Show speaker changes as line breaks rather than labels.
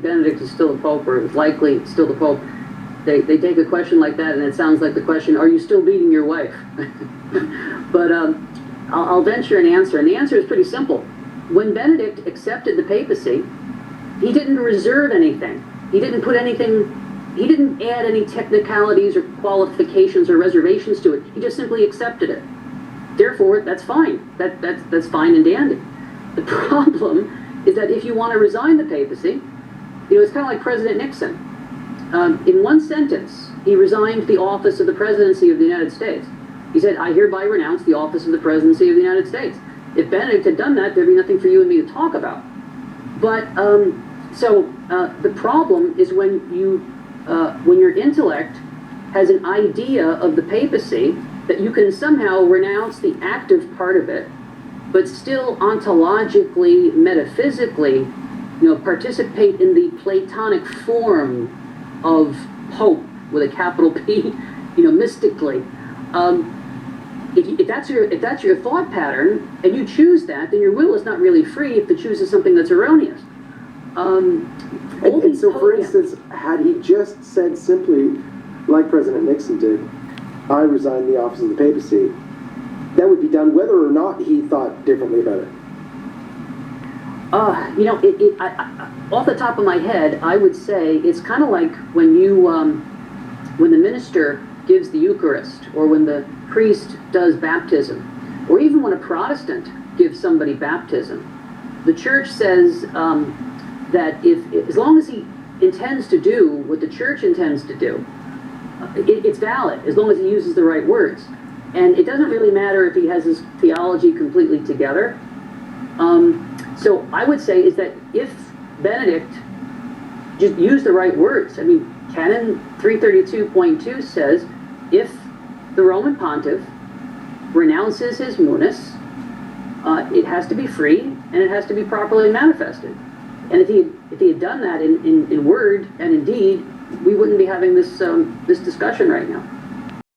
Benedict is still the Pope, or is likely still the Pope, they take a question like that, and it sounds like the question, are you still beating your wife? But I'll venture an answer, and the answer is pretty simple. When Benedict accepted the papacy, he didn't reserve anything. He didn't put anything, he didn't add any technicalities or qualifications or reservations to it. He just simply accepted it. Therefore, that's fine. That's fine and dandy. The problem is that if you want to resign the papacy, it's kind of like President Nixon. In one sentence, he resigned the office of the presidency of the United States. He said, I hereby renounce the office of the presidency of the United States. If Benedict had done that, there'd be nothing for you and me to talk about. But, the problem is when your intellect has an idea of the papacy, that you can somehow renounce the active part of it, but still ontologically, metaphysically, participate in the Platonic form of Pope with a capital P, mystically. If that's your thought pattern, and you choose that, then your will is not really free if it chooses something that's erroneous.
And so, for instance, had he just said simply, like President Nixon did, I resign the office of the papacy, that would be done whether or not he thought differently about it.
Off the top of my head, I would say it's kind of like when when the minister gives the Eucharist, or when the priest does baptism, or even when a Protestant gives somebody baptism. The church says that as long as he intends to do what the church intends to do, it's valid, as long as he uses the right words. And it doesn't really matter if he has his theology completely together. So I would say is that if Benedict just used the right words, Canon 332.2 says, if the Roman Pontiff renounces his munus, it has to be free, and it has to be properly manifested. And if he had done that in word and in deed, we wouldn't be having this discussion right now.